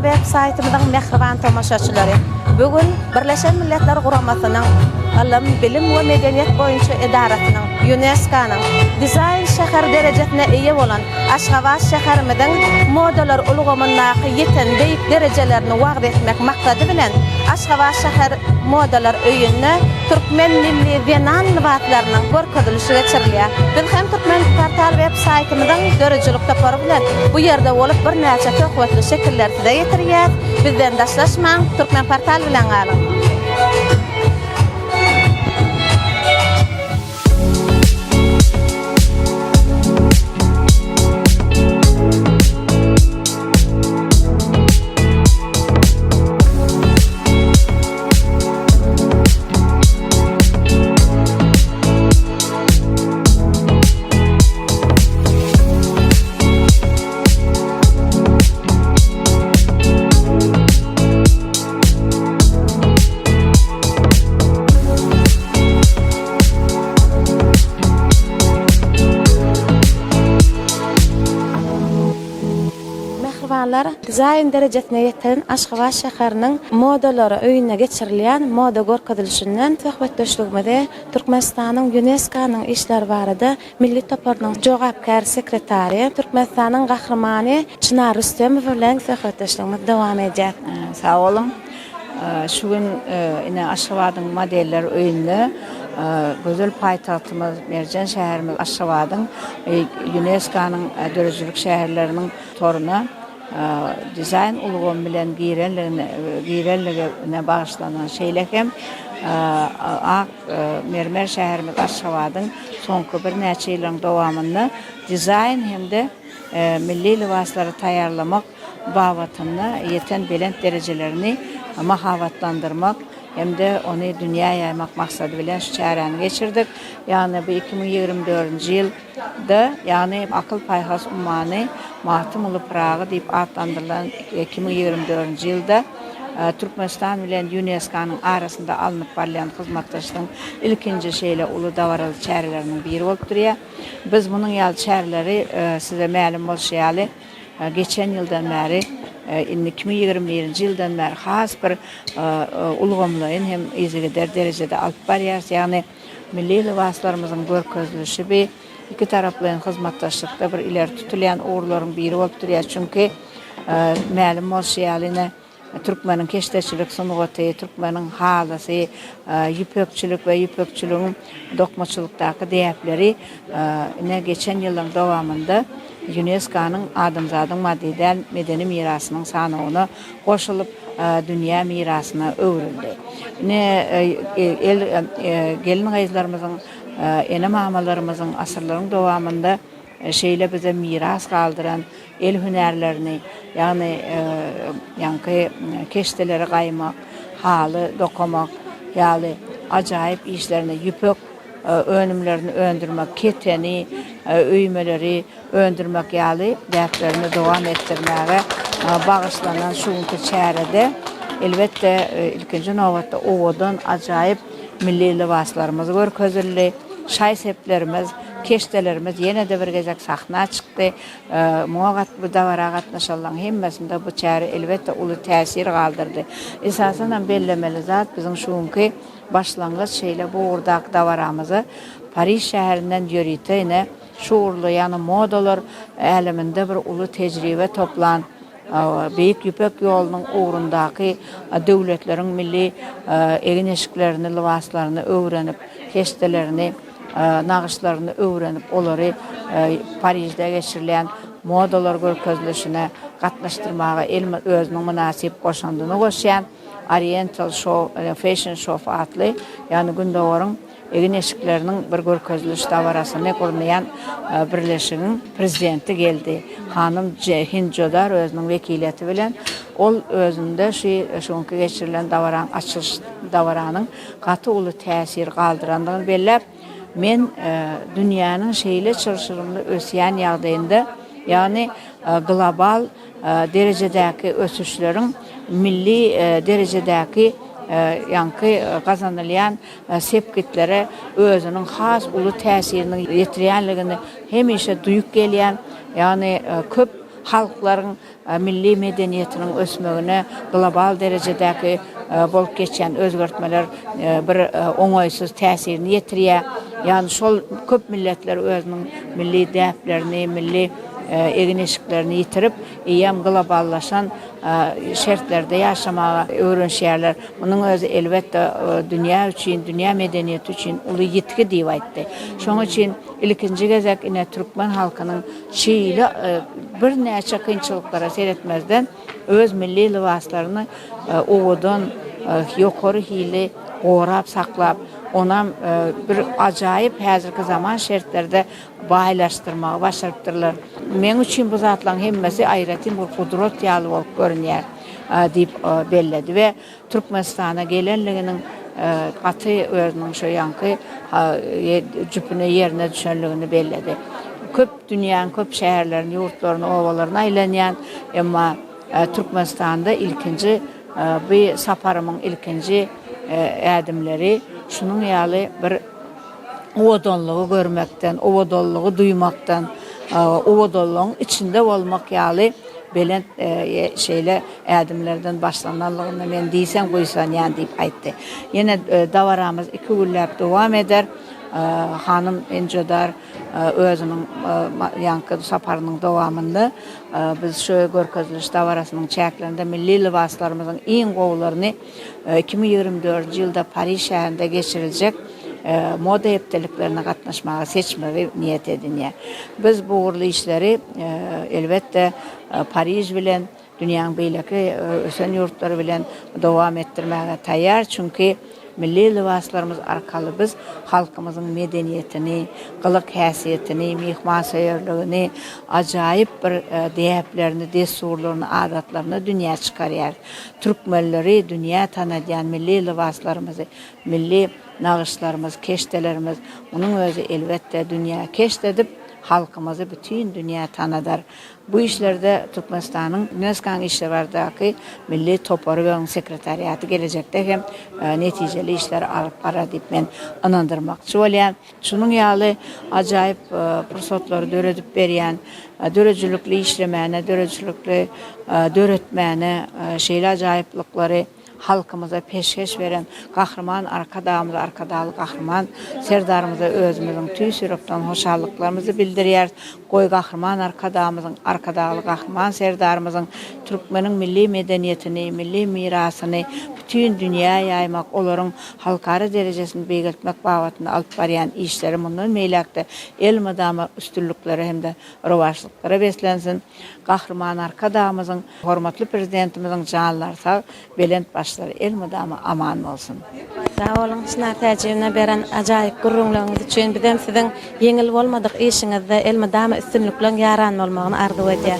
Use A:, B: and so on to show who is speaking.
A: web saytymyzyň mehriban tamaşaçylary, bugün Birleşen Milletler Guramasynyň Alam Bilim we Medeniýet boýunça edarasynyň UNESCO-nyň dizayn şäher derejetine eýe bolan Aşgabat şäherimiziň modalar ulgamyndaky ýeten beýik derejelerini wagt etmek maksady bilen Aşgabat şäher modalar öýünde türkmen milli wenan libatlarynyň görkezilişi geçirilýär. Biz hem türkmen portal web saytymyzyň dörejilik tapary bilen bu ýerde bolup bir näçe töhwetli şekillerinde ýetirýär. Bizden daşlaşmaň, türkmen portal bilen galyň. Dizayn derejetine ýeten Aşgabat şäheriniň modalary öýüne geçirilýän moda görkezilişinden töhwetdeşligimizde Türkmenistanyň UNESCO-nyň işler barada milli toparnyň jogapkar sekretary, Türkmenistanyň gahrymany Çınar Rüstemow bilen töhwetdeşligimiz dowam edýär.
B: Sağ olun. Şu gün ine Aşgabatyň modeller öýünde gözel paýtagtymyz Merjen şäherimiz Aşgabatyň UNESCO-nyň dörejilik şäherleriniň toruna dizayn ulgum bilen giýerlerine bagyşlanan şeýlekem mermer şäherimiz Aşgabatyň soňky bir näçe ýylyň dowamynda dizayn hemde milli libaslary taýýarlamak babatynda ýeten belent derejelerini mahabatlandyrmak hemde ony dünýäge ýaymak maksady bilen şu çäreni geçirdik. Ýani bu 2024-nji ýylda, ýani akıl paýhas ummany Mahtym uly Pragy diýip adlandyrylan 2024-nji ýylda Türkmenistan bilen UNESCO-nyň arasynda alınıp barýan hyzmatdaşlygyň ilkinji şeýle uly dawaraly çäreleriniň biri bolup durýar. Biz munyň ýaly çäreleri size ma'lum bolşýaly geçen ýyldan bäri 2021-nji ýyldan bäri has bir ulgamlaryň hem ýygyder derejede alyp barýar. Ýani milli libaslarymyzyň görkezilişi bir iki taraplyň hyzmatdaşlykda bir ileri tutulýan uğurlaryň biri bolup durýar. Çünki ma'lum bolşýaly Türkmeniň keşdeçilik sunugaty, Türkmeniň halasy, ýüpekçilik we ýüpekçiligiň dokmaçylykdaky diýipleri geçen ýylyň dowamynda UNESCO-nyň adamzadyň medeni mirasynyň sanawyna goşulyp dünýä mirasyna öwrüldi. Gelin gaýzlarymyzyň, ene mamalarymyzyň asyrlaryň dowamynda şeýle bize miras galdyran el hünärlerini, ýani keşdeleri gaýmak, haly dokumak, ýaly ajaýyp işlerini, ýüpek önümlerini öndürmek, keteni, öýmeleri öndürmek ýaly däplerini dowam etdirmäge bagyşlanan şuňky çärede elbetde ilkinji nowatda owadan ajaýyp milli libaslarymyz görkezildi, şaý seplerimiz, keşdelerimiz ýene-de bir gezek sahna çykdy. Muňa bu dawara gatnaşanlaryň hemmesinde bu çäre elbetde uly täsir galdyrdy. Esasen bellemeli zat biziň şuňky başlangyç şeýle bu urdak dawaramyzy Paris şäherinden ýörüýte şuurlu ýany modalar äliminde bir uly tejribe toplan beýik ýüpek ýolunyň ugrundaky döwletleriň milli egin eşiklerini, libaslaryny öwrenip, keşdelerini, nagyşlaryny öwrenip, olary Parisde geçirilýän modalar görkezilişine gatnaşdyrmaga özüniň münasip goşandyny goşýan Oriental Show, Fashion Show adly, ýani gündowaryň egin eşikleriniň bir görkeziliş dawarasyny gurnaýan birleşigiň prezidenti geldi. Hanım Hind Jodar özüniň wekileti bilen ol özünde şuňky geçirilen dawaran açyş dawaranyň gaty uly täsir galdyrandygyny bellep, men dünýäniň şeýle çyrşyrymly ösýän ýagdaýynda, ýani global derejedäki ösüşleriň milli derejedäki kazanılan sepkitlere özünün has ulu täsirini yetirýänligini hemişe duýup gelýän, köp halkların milli medeniyetinin ösmegine global derejedeki bolup geçen özgörtmeler bir oňaýsuz täsirini ýetirýär. Yani şol köp milletler özünün milli däplerini, milli egineşiklerini yitirip ýem globallaşan şertlerde ýaşamaga öwrenşýärler. Munyň özü elbetde dünýä üçin, dünýä medeniyeti üçin uly ýetki diýip aýtdy. Şoň üçin ilkinji gezek ine türkmen halkynyň şeýle bir näçe kynçylyklara seretmezden öz milli libaslaryny owadan ýokary hili gorap saklap onam bir ajaýyp häzirki zaman şertlerde baýlaşdyrmagy başarypdyrlar. Men üçin bu zatlaryň hemmesi aýratyn bir kudret ýaly bolup görünýär diýip belledi we Türkmenistana gelenliginiň gaty özüniň şo ýanky jüpüne ýerine düşenligini belledi. Köp dünýäniň köp şäherlerini, ýurtlaryny, owalaryny aýlanýan, emma Türkmenistanda ilkinji bu saparymyň ilkinji ädimleri şunun ýaly bir owadonlugy görmekden, owadonlugy duýmakdan, owadonlugyň içinde bolmak ýaly belent şeýle ädimlerden başlananlygyny men diýsem goýsan ýa diýip aýtdy. Ýene dawaramyz 2 güllap dowam eder. Hanım Enjodar özünün ýanky saparynyň dowamynda biz şu görkezleş dawarasynyň çäklerinde milli libaslarymyzyň iň gowlaryny 2024 ýylda Paris şäherinde geçiriljek moda hepdeliklerine gatnaşmaga seçmegi niýet edinýär. Biz bu uğurlu işleri elbette Paris bilen dünýäniň beýleki ösen ýurtlary bilen dowam etdirmäge taýýar, çünki milli libaslarımız arkaly biz halkymyzyň medeniýetini, gylyk häsiýetini, mihmansaýarlygyny, ajaýyp bir däplerini, desturlaryny, adatlaryny dünýä çykarýar. Türkmenleri dünýä tanadýan milli libaslarymyzy, milli nağışlarımız, keştelerimiz, onun özü elbette dünýä keştedip halkymyzy bütün dünýä tanadar. Bu işlerde Türkmenistanyň UNESCO işlerdäki milli toparlygyň sekretariaty gelecekde hem netijeli işler alyp barar diýip men inandyrmakçy bolýan. Şunun ýaly ajaýyp fursatlary döredip berýän, dörejilikli işlemäne, dörejilikli döretmäne şeýle ajaýyplyklary halkymyza peşkeş veren gahrman arkadaly gahrman serdarymyza özümüziň tüý sürekden hoşallıklarymyzy bildirýär. Goý gahrman arkadaly gahrman serdarymyzyň türkmeniň milli medeniýetini, milli mirasyny bütün dünýä ýaymak, olaryň halkary derejesini beýgeltmek babatyna alyp barýan işleri mundan meýlekde el madama üstünlükleri hem de rowaşlyklara beslensin. Gahrman arkadamyzyň, hormatly prezidentimiziň janlary sag, belent başlary el madama aman bolsun.
A: Sağ olun, şuna täjibine beren ajaýyp gurrunlygyňyz üçin bizem siziň ýeňil bolmadyk işiňizde el madama üstünlükleň ýaran bolmagyny arzu edýär.